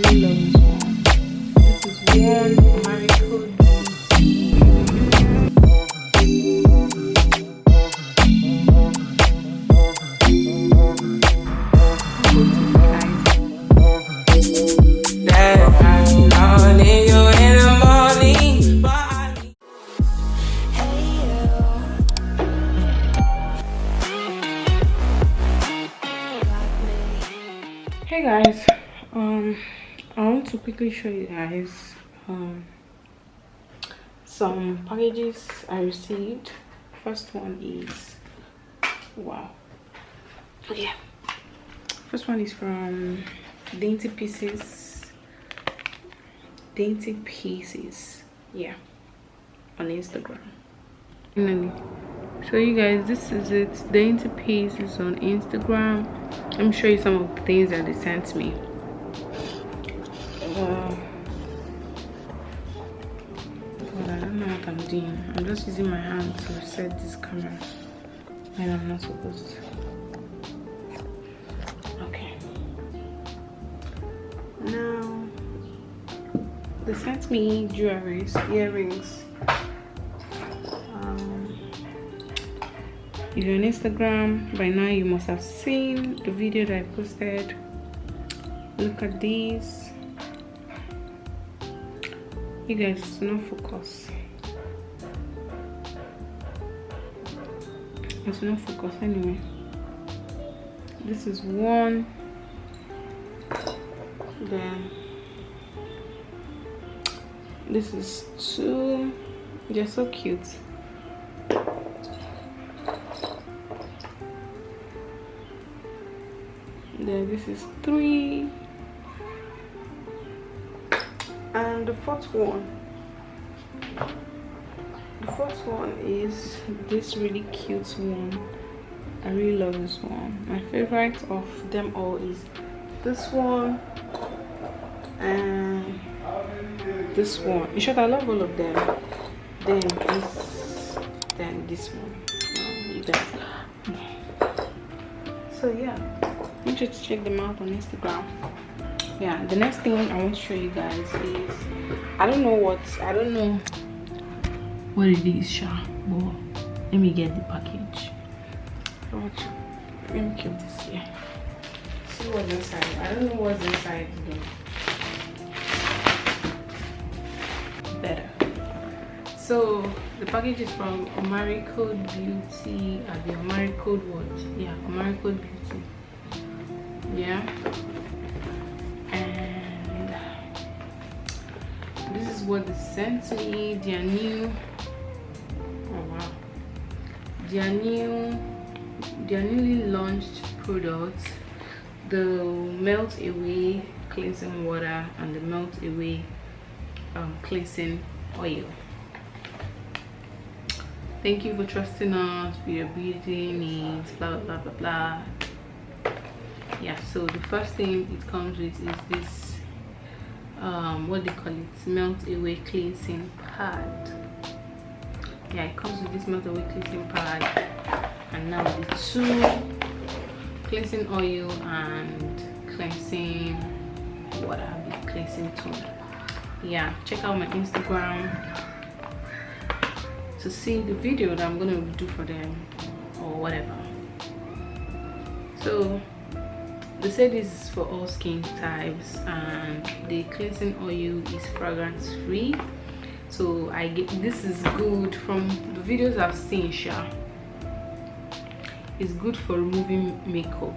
really love this one. This is one marigold. Hey guys, I want to quickly show you guys some packages I received. First one is, wow, yeah, first one is from Dainty Pieces, yeah, on Instagram. So you guys, this is it, Dainty Pieces on Instagram. Let me show you some of the things that they sent me. God, I don't know what I'm doing. I'm just using my hand to set this camera when I'm not supposed to. Okay. Now, they sent me jewelries, earrings. If you're on Instagram by now, you must have seen the video that I posted. Look at these. You guys, it's not focus. It's not focus anyway. This is one. Then this is two. They're so cute. Then this is three, and the fourth one is this really cute one. I really love this one. My favorite of them all is this one and this one. In short, I love all of them. Then this one. So yeah, make sure to check them out on Instagram. Yeah, the next thing I want to show you guys is, I don't know what it is, Sha, but let me get the package. Let me keep this here. See what's inside. I don't know what's inside though. Better. So the package is from Omari Code Beauty. The Omari Code what? Yeah, Omari Code Beauty. Yeah, and this is what they sent me. Their new, oh wow, their newly launched products, the melt away cleansing water and the melt away cleansing oil. Thank you for trusting us with your beauty needs, blah blah blah blah. Yeah, so the first thing it comes with is this what they call it, melt away cleansing pad. Yeah, it comes with this melt away cleansing pad, and now the two cleansing oil and cleansing water, the cleansing toner. Yeah, check out my Instagram to see the video that I'm gonna do for them or whatever. So they say this is for all skin types, and the cleansing oil is fragrance free. So this is good. From the videos I've seen, Sha, it's good for removing makeup,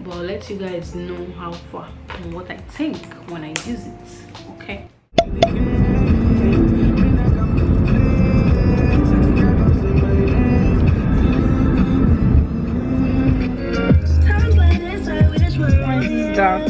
but I'll let you guys know how far and what I think when I use it. Okay. Dark.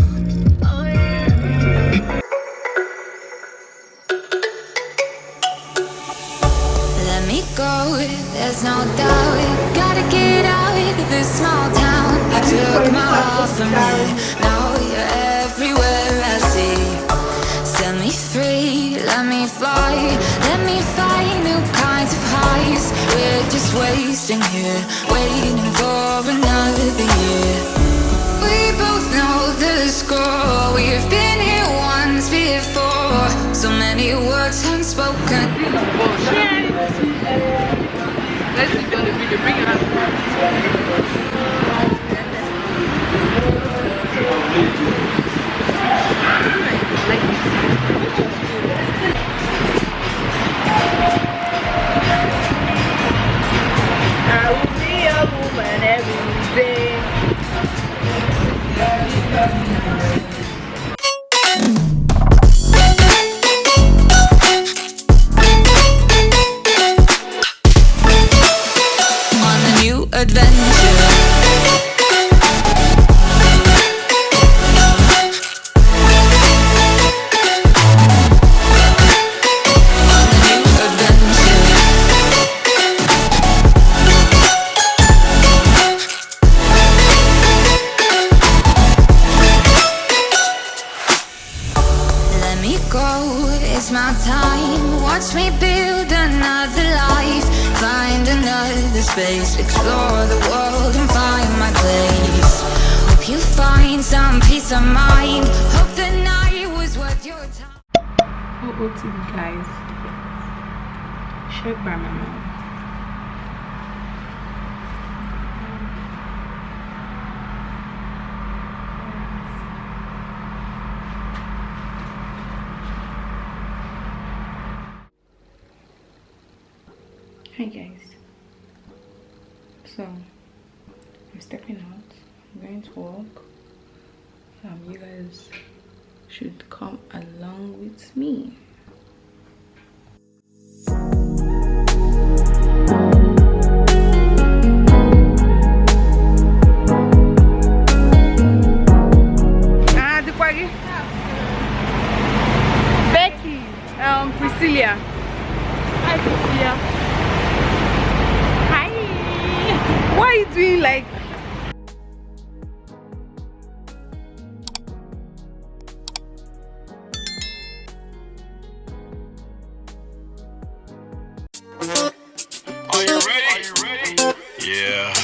Let me go, there's no doubt. Gotta get out of this small town. You took my heart from me, now you're everywhere I see. Set me free, let me fly. Let me find new kinds of highs. We're just wasting here, waiting for another year. We both know the score. we've been here once before. So many words unspoken. Let's do the video. Bring it up. I will be a woman every day. On a new adventure. It's my time, watch me build another life. Find another space, explore the world and find my place. Hope you find some peace of mind. Hope the night was worth your time. OOTV guys, shared by my mom. Hi guys, so I'm stepping out, I'm going to walk. You guys should come along with me. The party. Becky, Priscilla. Hi, Priscilla. Why are you doing like? Are you ready? Yeah.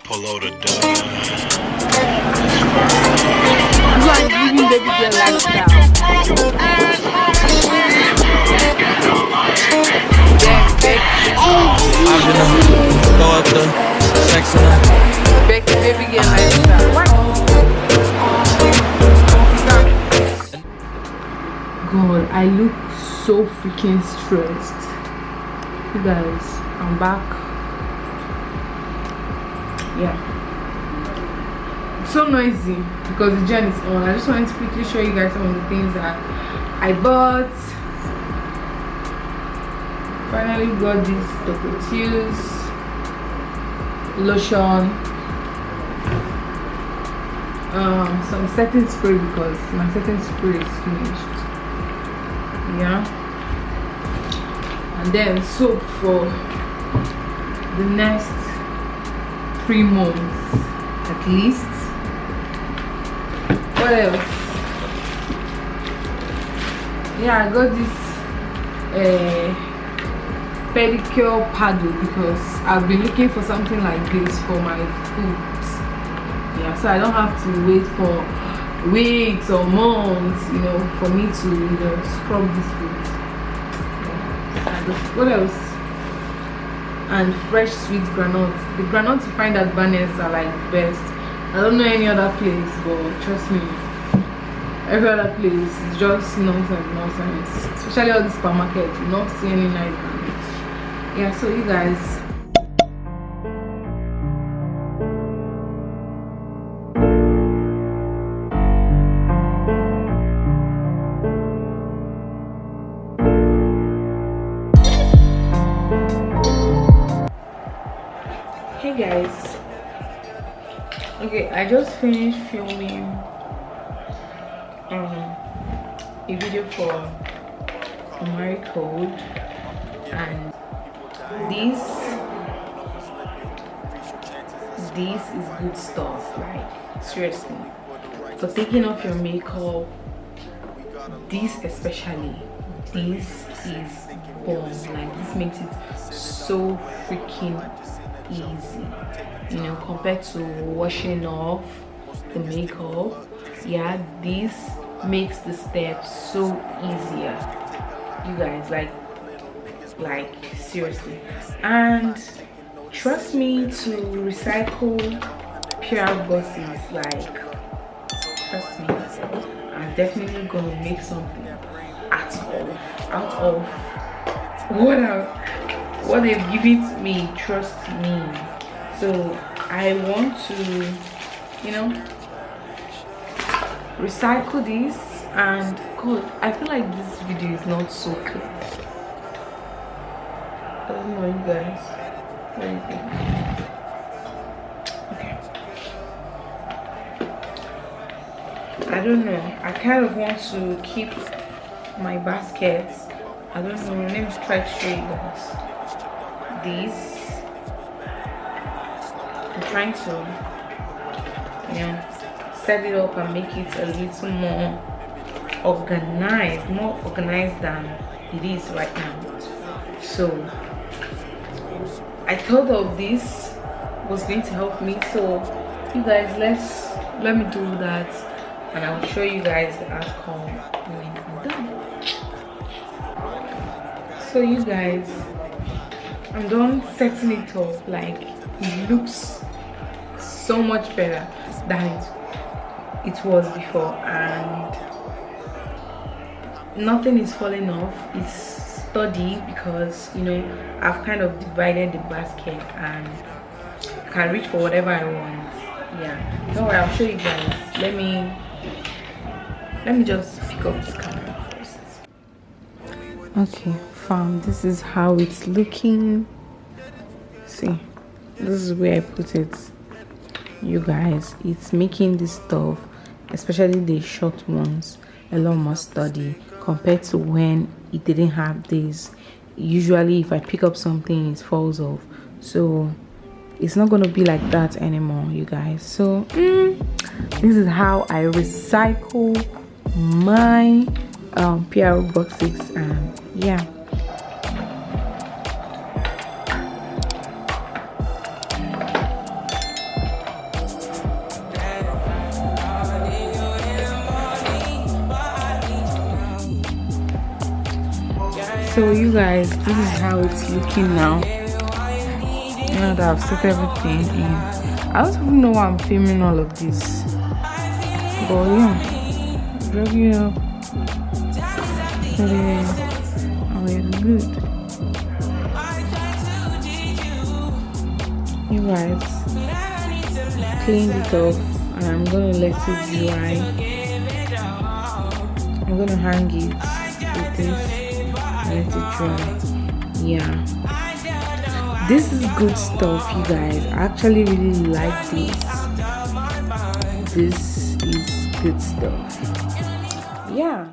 Pull out a dub. You are living baby girl lifestyle. I'm gonna go up the sex and Becky baby girl lifestyle. God, I look so freaking stressed. You guys, I'm back. Yeah. It's so noisy because the gen is on. I just wanted to quickly show you guys some of the things that I bought. Finally got this Dr. Teal's lotion, some setting spray because my setting spray is finished. Yeah, and then soap for the next 3 months at least. What else? Yeah, I got this pedicure paddle because I've been looking for something like this for my foot. Yeah, so I don't have to wait for weeks or months, you know, for me to, you know, scrub this foot. Yeah. What else? And fresh sweet granules. The granules you find at Barnes are like best. I don't know any other place, but trust me, every other place is just nonsense. Especially all the supermarket, you not see any nice granules. Yeah, so you guys, hey guys, okay, I just finished filming a video for Marry Code, and this is good stuff, right? Seriously, for taking off your makeup, this especially, this is bomb. Like, this makes it so freaking easy, you know, compared to washing off the makeup. Yeah, this makes the steps so easier, you guys, like seriously. And trust me, to recycle PR boxes, like, trust me, I'm definitely gonna make something out of what they've given to me, trust me. So I want to, you know, recycle this. And God, I feel like this video is not so clear. I don't know, you guys, what do you think? Okay, I don't know, I kind of want to keep my baskets. I don't know, let me try to show you guys this. I'm trying to, you know, set it up and make it a little more organized than it is right now. So I thought of this was going to help me. So you guys, let me do that, and I will show you guys the outcome when I'm done. So you guys, I'm done setting it up. Like, it looks so much better than it was before, and nothing is falling off. It's sturdy because, you know, I've kind of divided the basket and I can reach for whatever I want. Yeah, don't worry, I'll show you guys. Let me just pick up this camera first. Okay, fam, this is how it's looking. See, this is where I put it. You guys, it's making this stuff, especially the short ones, a lot more sturdy compared to when it didn't have this. Usually if I pick up something, it falls off. So it's not going to be like that anymore, you guys. So this is how I recycle my PR boxes, and yeah. So you guys, this is how it's looking now. Now that I've set everything in, I don't even know why I'm filming all of this, but yeah, drag it up. Oh yeah, good. You guys, cleaned it off, and I'm gonna let it dry. I'm gonna hang it with this. Let it dry. Yeah, this is good stuff, you guys. I actually really like this. This is good stuff. Yeah.